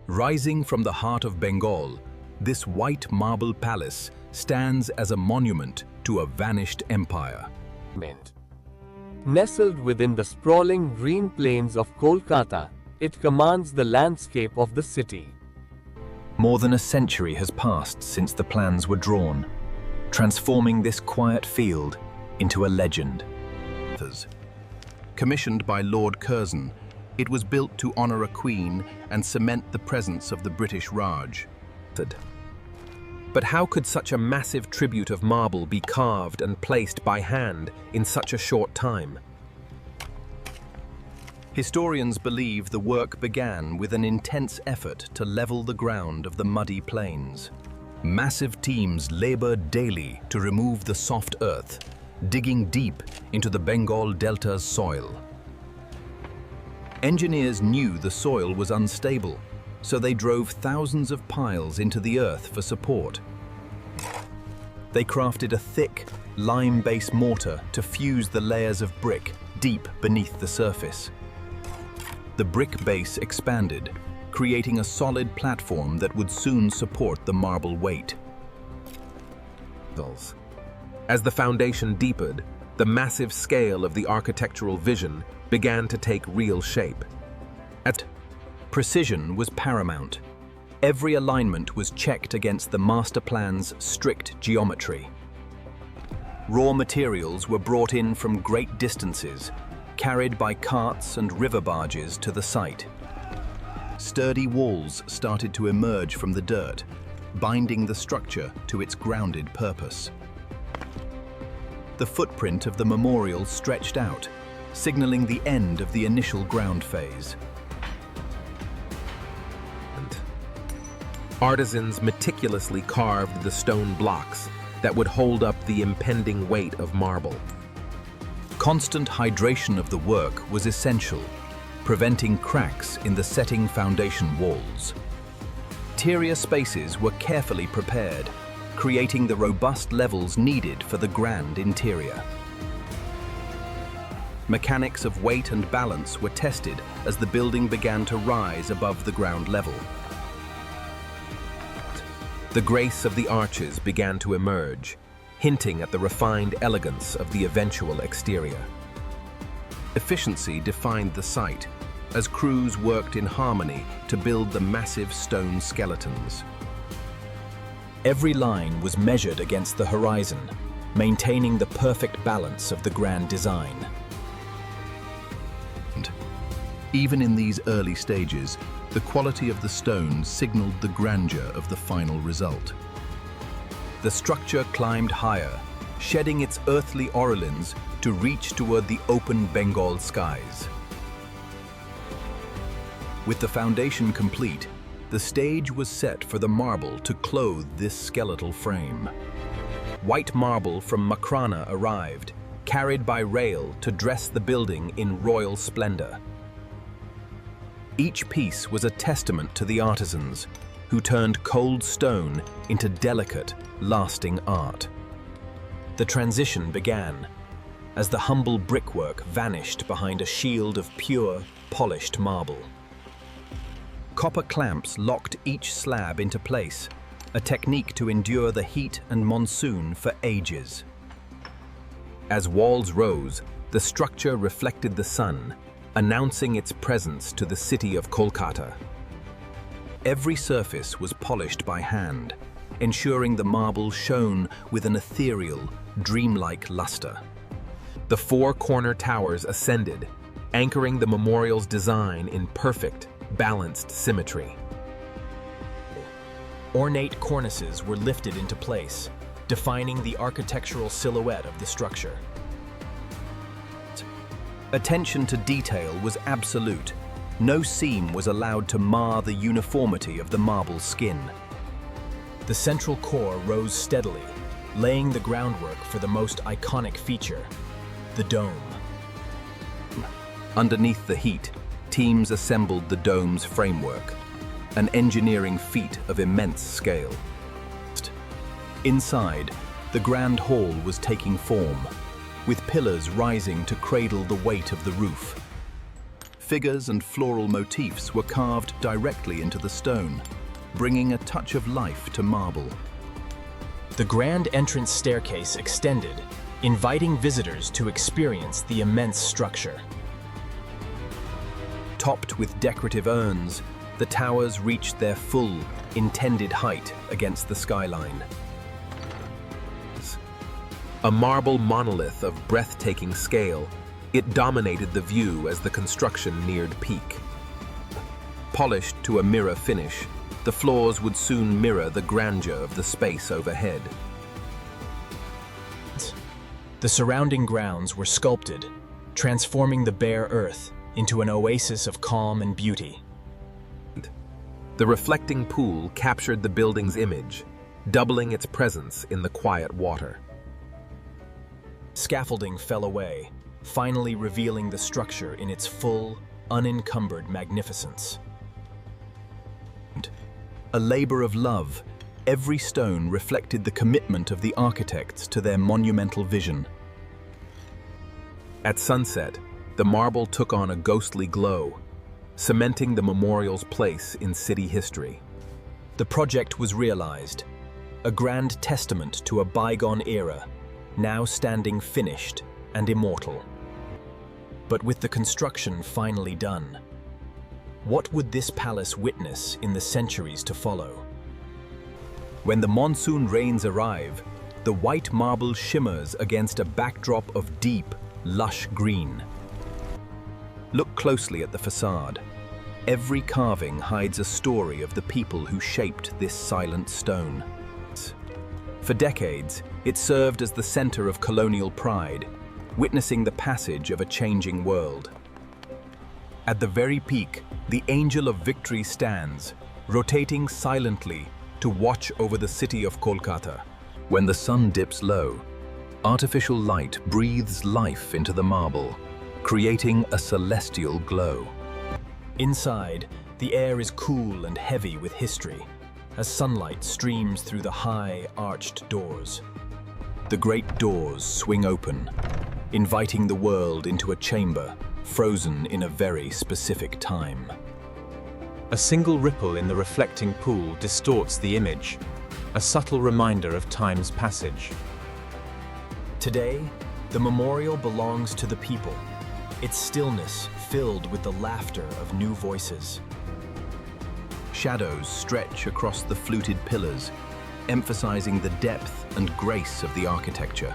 Rising from the heart of Bengal, this white marble palace stands as a monument to a vanished empire. Nestled within the sprawling green plains of Kolkata, it commands the landscape of the city. More than a century has passed since the plans were drawn, transforming this quiet field into a legend. Commissioned by Lord Curzon, it was built to honor a queen and cement the presence of the British Raj. But how could such a massive tribute of marble be carved and placed by hand in such a short time? Historians believe the work began with an intense effort to level the ground of the muddy plains. Massive teams labored daily to remove the soft earth, digging deep into the Bengal Delta's soil. Engineers knew the soil was unstable, so they drove thousands of piles into the earth for support. They crafted a thick, lime-based mortar to fuse the layers of brick deep beneath the surface. The brick base expanded, creating a solid platform that would soon support the marble weight. As the foundation deepened, the massive scale of the architectural vision began to take real shape. Precision was paramount. Every alignment was checked against the master plan's strict geometry. Raw materials were brought in from great distances, carried by carts and river barges to the site. Sturdy walls started to emerge from the dirt, binding the structure to its grounded purpose. The footprint of the memorial stretched out, signaling the end of the initial ground phase. Artisans meticulously carved the stone blocks that would hold up the impending weight of marble. Constant hydration of the work was essential, preventing cracks in the setting foundation walls. Interior spaces were carefully prepared, creating the robust levels needed for the grand interior. Mechanics of weight and balance were tested as the building began to rise above the ground level. The grace of the arches began to emerge, hinting at the refined elegance of the eventual exterior. Efficiency defined the site as crews worked in harmony to build the massive stone skeletons. Every line was measured against the horizon, maintaining the perfect balance of the grand design. Even in these early stages, the quality of the stone signaled the grandeur of the final result. The structure climbed higher, shedding its earthly ornaments to reach toward the open Bengal skies. With the foundation complete, the stage was set for the marble to clothe this skeletal frame. White marble from Makrana arrived, carried by rail to dress the building in royal splendor. Each piece was a testament to the artisans, who turned cold stone into delicate, lasting art. The transition began, as the humble brickwork vanished behind a shield of pure, polished marble. Copper clamps locked each slab into place, a technique to endure the heat and monsoon for ages. As walls rose, the structure reflected the sun, announcing its presence to the city of Kolkata. Every surface was polished by hand, ensuring the marble shone with an ethereal, dreamlike luster. The four corner towers ascended, anchoring the memorial's design in perfect, balanced symmetry. Ornate cornices were lifted into place, defining the architectural silhouette of the structure. Attention to detail was absolute. No seam was allowed to mar the uniformity of the marble skin. The central core rose steadily, laying the groundwork for the most iconic feature, the dome. Underneath the heat, teams assembled the dome's framework, an engineering feat of immense scale. Inside, the grand hall was taking form, with pillars rising to cradle the weight of the roof. Figures and floral motifs were carved directly into the stone, bringing a touch of life to marble. The grand entrance staircase extended, inviting visitors to experience the immense structure. Topped with decorative urns, the towers reached their full, intended height against the skyline. A marble monolith of breathtaking scale, it dominated the view as the construction neared peak. Polished to a mirror finish, the floors would soon mirror the grandeur of the space overhead. The surrounding grounds were sculpted, transforming the bare earth into an oasis of calm and beauty. The reflecting pool captured the building's image, doubling its presence in the quiet water. Scaffolding fell away, finally revealing the structure in its full, unencumbered magnificence. A labor of love, every stone reflected the commitment of the architects to their monumental vision. At sunset, the marble took on a ghostly glow, cementing the memorial's place in city history. The project was realized, a grand testament to a bygone era, now standing finished and immortal. But with the construction finally done, what would this palace witness in the centuries to follow? When the monsoon rains arrive, the white marble shimmers against a backdrop of deep, lush green. Look closely at the facade. Every carving hides a story of the people who shaped this silent stone. For decades, it served as the center of colonial pride, witnessing the passage of a changing world. At the very peak, the Angel of Victory stands, rotating silently to watch over the city of Kolkata. When the sun dips low, artificial light breathes life into the marble, creating a celestial glow. Inside, the air is cool and heavy with history, as sunlight streams through the high, arched doors. The great doors swing open, inviting the world into a chamber frozen in a very specific time. A single ripple in the reflecting pool distorts the image, a subtle reminder of time's passage. Today, the memorial belongs to the people, its stillness filled with the laughter of new voices. Shadows stretch across the fluted pillars, emphasizing the depth and grace of the architecture.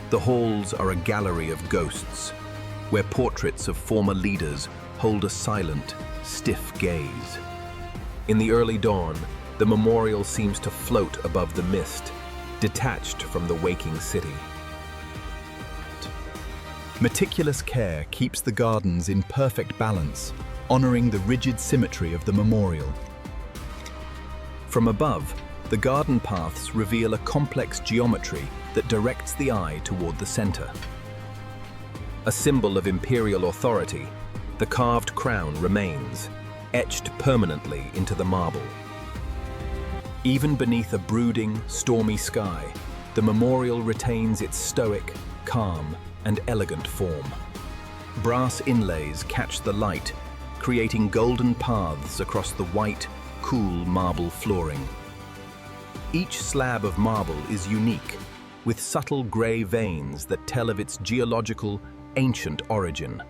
The halls are a gallery of ghosts, where portraits of former leaders hold a silent, stiff gaze. In the early dawn, the memorial seems to float above the mist, detached from the waking city. Meticulous care keeps the gardens in perfect balance, honoring the rigid symmetry of the memorial. From above, the garden paths reveal a complex geometry that directs the eye toward the center. A symbol of imperial authority, the carved crown remains, etched permanently into the marble. Even beneath a brooding, stormy sky, the memorial retains its stoic, calm, and elegant form. Brass inlays catch the light, creating golden paths across the white, cool marble flooring. Each slab of marble is unique, with subtle gray veins that tell of its geological, ancient origin.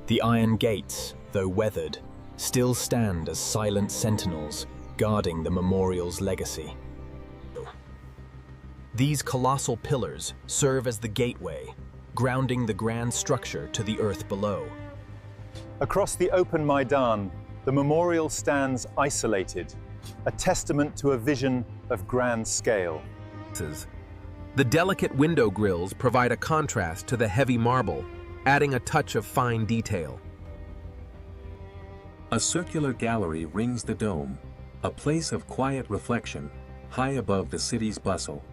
The iron gates, though weathered, still stand as silent sentinels, guarding the memorial's legacy. These colossal pillars serve as the gateway, grounding the grand structure to the earth below. Across the open Maidan, the memorial stands isolated, a testament to a vision of grand scale. The delicate window grilles provide a contrast to the heavy marble, adding a touch of fine detail. A circular gallery rings the dome, a place of quiet reflection, high above the city's bustle.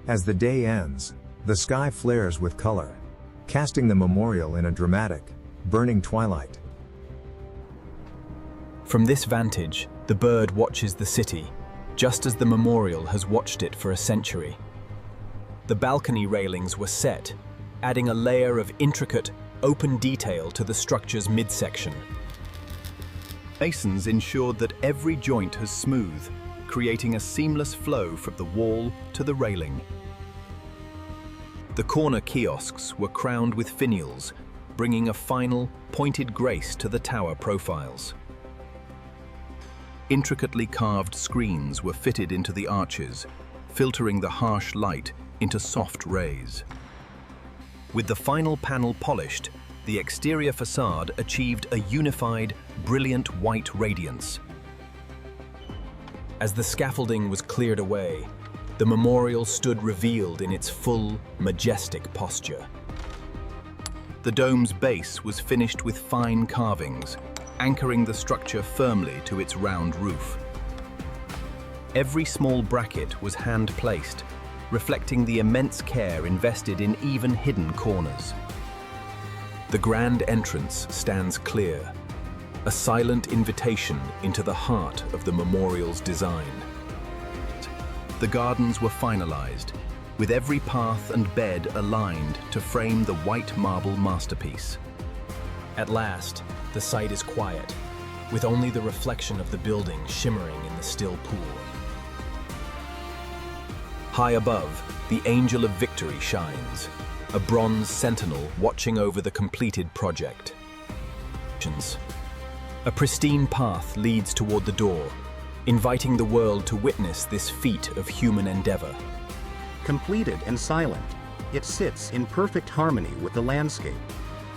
As the day ends, the sky flares with color, casting the memorial in a dramatic, burning twilight. From this vantage, the bird watches the city, just as the memorial has watched it for a century. The balcony railings were set, adding a layer of intricate, open detail to the structure's midsection. Masons ensured that every joint is smooth, creating a seamless flow from the wall to the railing. The corner kiosks were crowned with finials, bringing a final, pointed grace to the tower profiles. Intricately carved screens were fitted into the arches, filtering the harsh light into soft rays. With the final panel polished, the exterior facade achieved a unified, brilliant white radiance. As the scaffolding was cleared away, the memorial stood revealed in its full, majestic posture. The dome's base was finished with fine carvings, anchoring the structure firmly to its round roof. Every small bracket was hand-placed, reflecting the immense care invested in even hidden corners. The grand entrance stands clear, a silent invitation into the heart of the memorial's design. The gardens were finalized, with every path and bed aligned to frame the white marble masterpiece. At last, the site is quiet, with only the reflection of the building shimmering in the still pool. High above, the Angel of Victory shines, a bronze sentinel watching over the completed project. A pristine path leads toward the door, inviting the world to witness this feat of human endeavor. Completed and silent, it sits in perfect harmony with the landscape,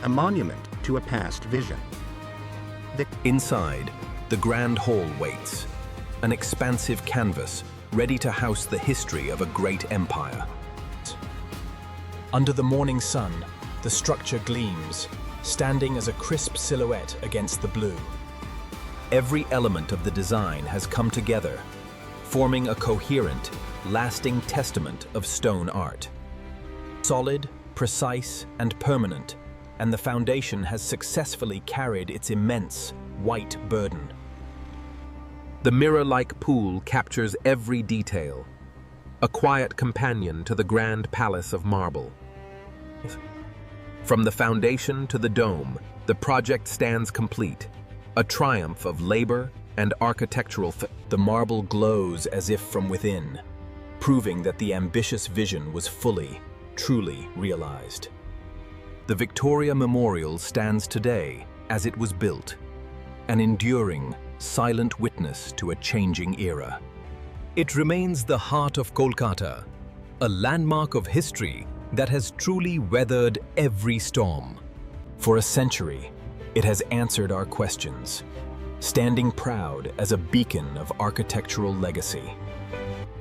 a monument to a past vision. Inside, the grand hall waits, an expansive canvas ready to house the history of a great empire. Under the morning sun, the structure gleams, standing as a crisp silhouette against the blue. Every element of the design has come together, forming a coherent, lasting testament of stone art. Solid, precise, and permanent, and the foundation has successfully carried its immense, white burden. The mirror-like pool captures every detail, a quiet companion to the grand palace of marble. From the foundation to the dome, the project stands complete, a triumph of labor and architectural. The marble glows as if from within, proving that the ambitious vision was fully, truly realized. The Victoria Memorial stands today as it was built, an enduring, silent witness to a changing era. It remains the heart of Kolkata, a landmark of history that has truly weathered every storm. For a century, it has answered our questions, standing proud as a beacon of architectural legacy.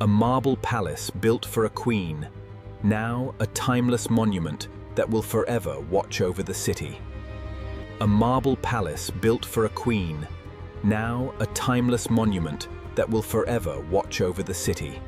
A marble palace built for a queen, now a timeless monument that will forever watch over the city. A marble palace built for a queen, now a timeless monument that will forever watch over the city.